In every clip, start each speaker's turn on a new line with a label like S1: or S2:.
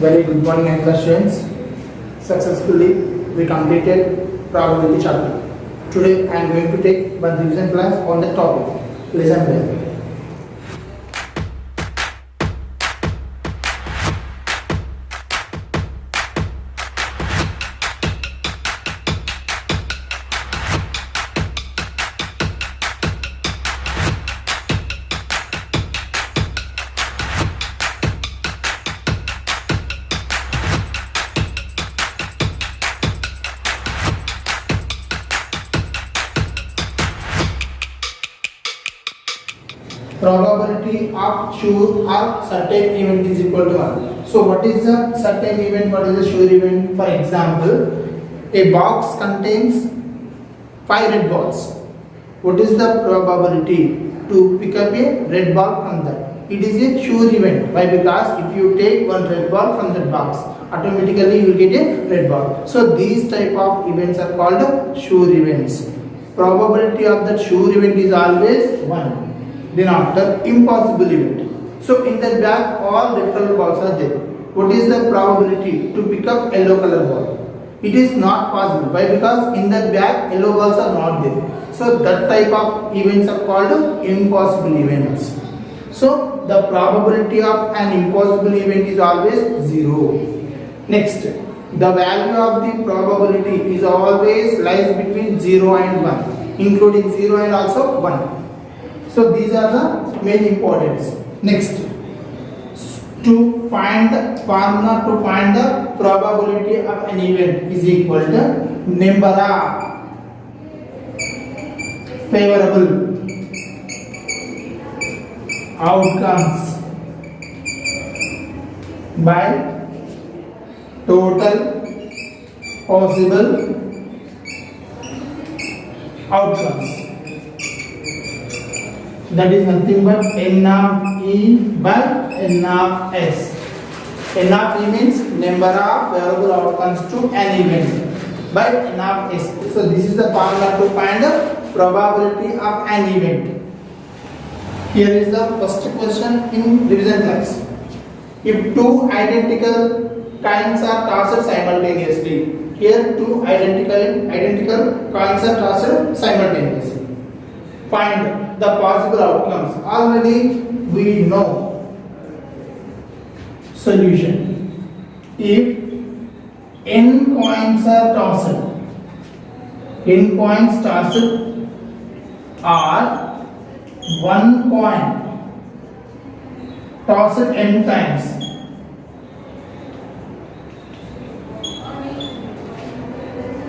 S1: Very good morning, Angela students. Successfully we completed probability chapter. Today I am going to take one revision class on the topic. Listen well. Probability of sure or certain event is equal to 1. So what is the certain event, what is the sure event? For example, a box contains 5 red balls. What is the probability to pick up a red ball from that? It is a sure event. Why? Because if you take one red ball from that box, automatically you will get a red ball. So these type of events are called sure events. Probability of that sure event is always 1. Then after, impossible event. So in the bag all red color balls are there. What is the probability to pick up yellow color ball? It is not possible. Why? Because in the bag yellow balls are not there. So that type of events are called impossible events. So the probability of an impossible event is always 0. Next, the value of the probability is always lies between 0 and 1, including 0 and also 1. So these are the main importance. Next, to find the formula to find the probability of an event is equal to number of favorable outcomes by total possible outcomes. That is nothing but N of E by N of S. N of E means number of favorable outcomes to an event by N of S. So this is the formula to find the probability of an event. Here is the first question in revision class. If two identical coins are tossed simultaneously, here two identical coins are tossed simultaneously. Find the possible outcomes. Already we know solution. If n coins are tossed, n coins tossed are one coin tossed n times.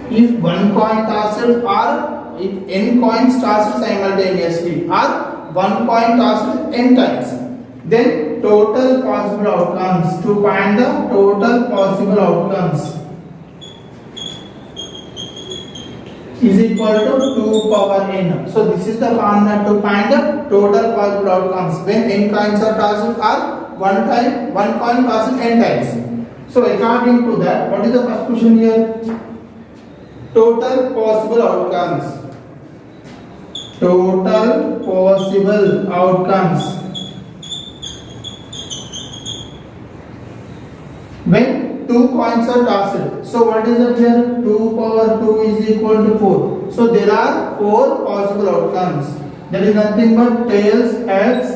S1: If one coin tossed or if n coins tossed simultaneously or one coin tossed n times, then total possible outcomes. To find the total possible outcomes is equal to 2 power n. So this is the formula to find the total possible outcomes when n coins are tossed or one coin tossed n times. So according to that, what is the first question here? Total possible outcomes. Total possible outcomes when two coins are tossed. So what is it here? 2 power 2 is equal to 4. So there are 4 possible outcomes. That is nothing but tails, heads,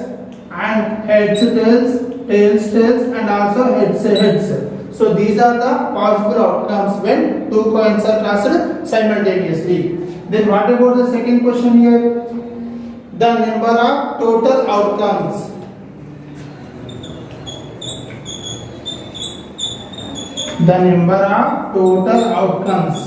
S1: and heads, tails, tails, tails, and also heads, heads. So these are the possible outcomes when two coins are tossed simultaneously. Then what about the second question here? The number of total outcomes. The number of total outcomes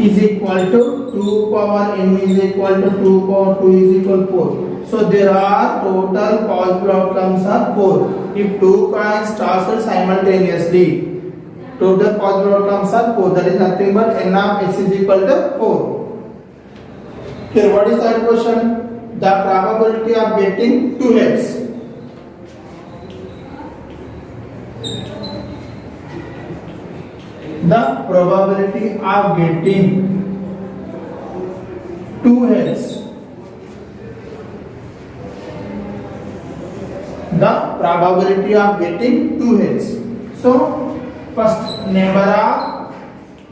S1: is equal to 2 power n is equal to 2 power 2 is equal to 4. So there are total possible outcomes are 4. If two coins tossed simultaneously, total possible outcomes are 4. That is nothing but n of s is equal to 4. Here, what is that question? The probability of getting 2 heads. The probability of getting 2 heads. The probability of getting two heads. So first, number of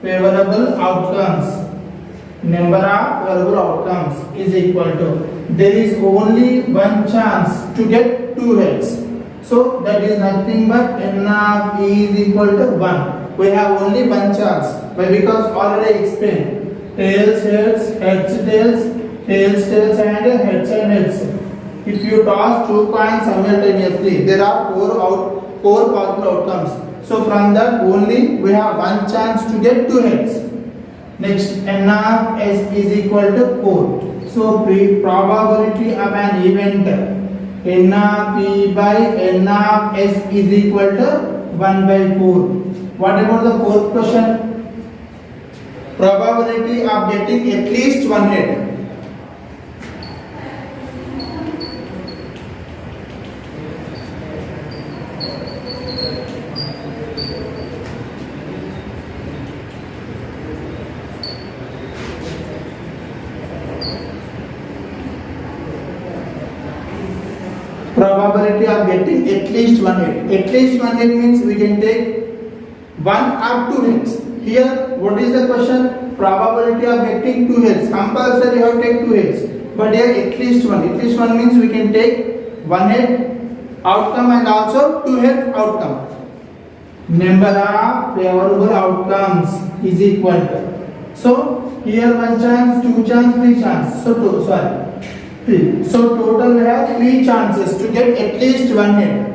S1: favorable outcomes. Number of favorable outcomes is equal to, there is only one chance to get two heads. So that is nothing but n of e is equal to 1. We have only one chance. Why? Because already explained. Tails, heads, heads, tails, tails, tails, and heads and heads. If you toss two coins simultaneously, there are four possible outcomes. So from that only we have one chance to get two heads. Next, n of s is equal to 4. So probability of an event n of p by n of s is equal to 1 by 4. What about the fourth question? Probability of getting at least one head. Probability of getting at least one head. At least one head means we can take one or two heads. Here, what is the question? Probability of getting two heads. Compulsory you have to take two heads. But here at least one. At least one means we can take one head outcome and also two head outcome. Number of favorable outcomes is equal to. So here one chance, two chance, three chance. So three. So total we have three chances to get at least one head.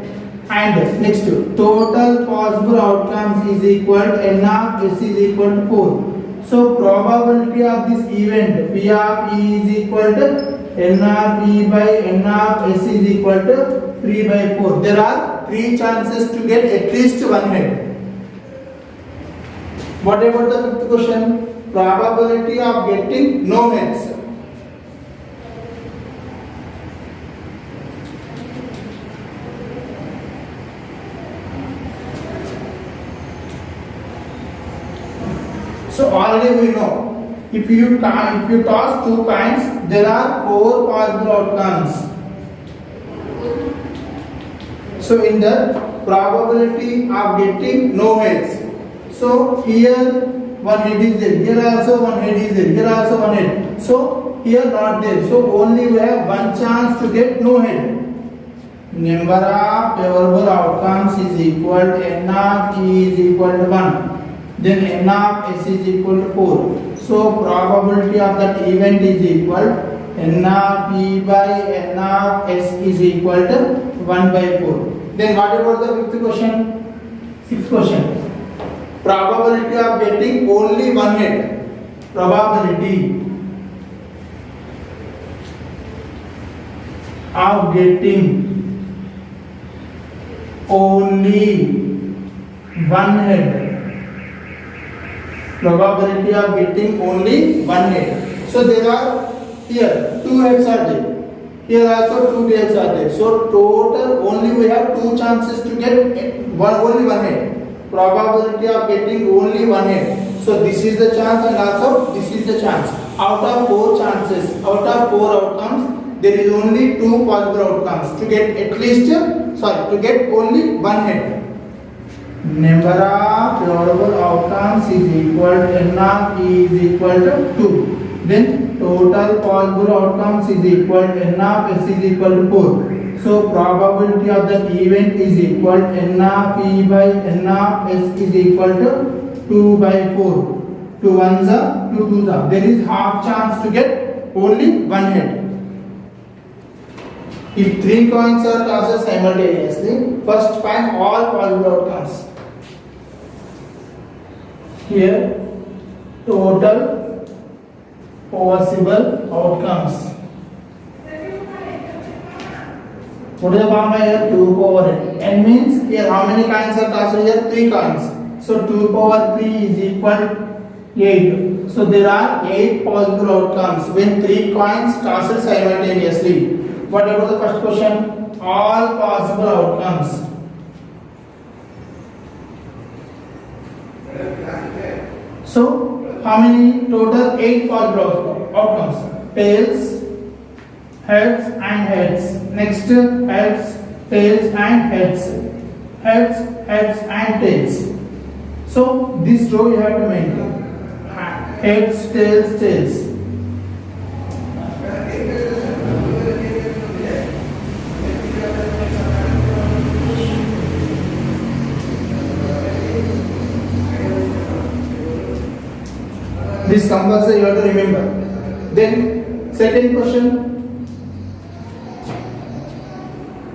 S1: And next, total possible outcomes is equal to n of s is equal to 4. So probability of this event P of E is equal to n of E by n of s is equal to 3 by 4. There are three chances to get at least one head. What about the fifth question? Probability of getting no heads. So already we know, if you toss two coins, there are four possible outcomes. So in the probability of getting no heads, so here one head is there, here also one head is there, here also one head. So here not there. So only we have one chance to get no head. Number of favorable outcomes is equal to n of E is equal to 1. Then n of s is equal to 4. So probability of that event is equal n of p by n of s is equal to 1 by 4. Then what about the fifth question? Sixth question. Probability of getting only one head. Probability of getting only one head. Probability of getting only one head. So there are here two heads are there. Here also two heads are there. So total only we have two chances to get only one head. Probability of getting only one head. So this is the chance and also this is the chance. Out of four chances, out of four outcomes, there is only two possible outcomes to get to get only one head. Number of favorable outcomes is equal to n of E is equal to 2. Then total possible outcomes is equal to n of s is equal to 4. So probability of that event is equal to n of P by n of s is equal to 2 by 4. 2 ones are 2 twos are. There is half chance to get only one head. If three coins are tossed simultaneously, first find all possible outcomes. Here, total possible outcomes. What is the formula here? 2 power n. N means here how many coins are tossed here? 3 coins. So 2 power 3 is equal to 8. So there are 8 possible outcomes when 3 coins tossed simultaneously. What about the first question? All possible outcomes. So how many total? 8 possible outcomes. Tails, heads and heads. Next, heads, tails and heads. Heads, heads and tails. So this row you have to maintain. Heads, tails, tails. This compulsory you have to remember. Then second question.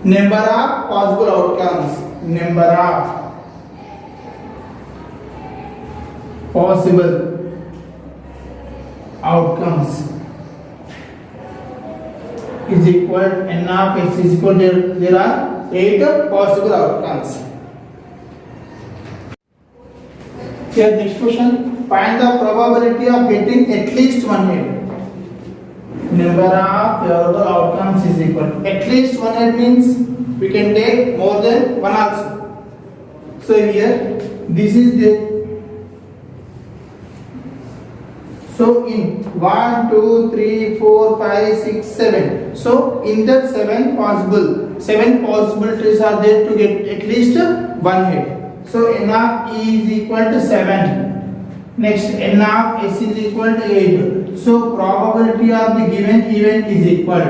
S1: Number of possible outcomes. Number of possible outcomes is equal n of x is equal to there are 8 possible outcomes. Here next question. Find the probability of getting at least one head. Number of probable outcomes is equal. At least one head means we can take more than one also. So here this is the. So in 1, 2, 3, 4, 5, 6, 7. So in that 7 possibilities are there to get at least one head. So n of e is equal to 7. Next n of s is equal to 8. So probability of the given event is equal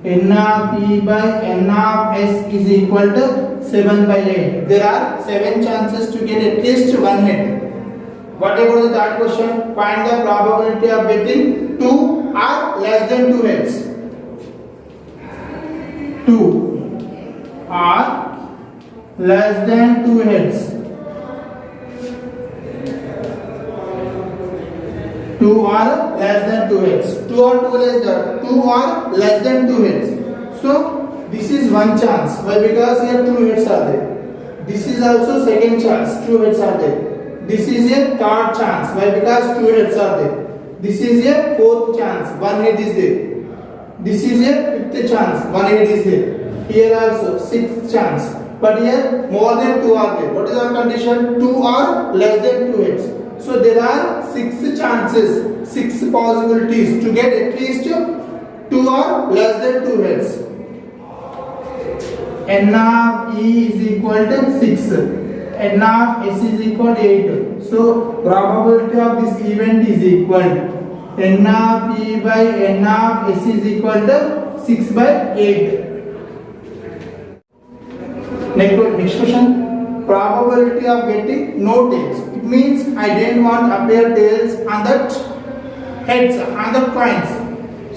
S1: n of e by n of s is equal to 7 by 8. There are 7 chances to get at least one head. What about the third question? Find the probability of getting 2 or less than 2 heads. 2 or less than 2 heads. 2 or less than 2 heads. 2 or less than 2 heads. So this is one chance. Why? Because here 2 heads are there. This is also second chance. 2 heads are there. This is a third chance. Why? Because 2 heads are there. This is a fourth chance. 1 head is there. This is a fifth chance. 1 head is there. Here also sixth chance. But here more than 2 are there. What is our condition? 2 or less than 2 heads. So there are 6 chances, 6 possibilities to get at least 2 or less than 2 heads. N of e is equal to 6. N of s is equal to 8. So probability of this event is equal n of e by n of s is equal to 6 by 8. Next question. Probability of getting no tails. It means I didn't want appear tails on that heads, on the coins.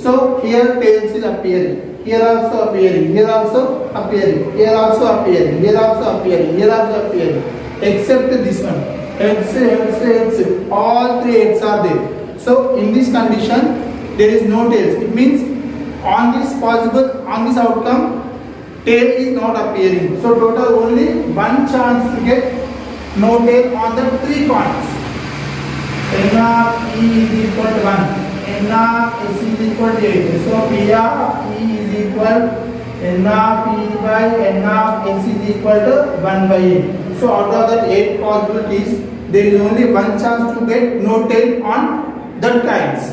S1: So here tails is appearing. Here also appearing, here also appearing, here also appearing, here also appearing, here also appearing, except this one. Heads, all 3 heads are there. So in this condition, there is no tails. It means on this outcome, tail is not appearing. So total only one chance to get no tail on the 3 coins. N of e is equal to 1. N of s is equal to 8. So P of e is equal n of e by n of s is equal to 1 by 8. So out of that 8 possibilities, there is only one chance to get no tail on that kinds.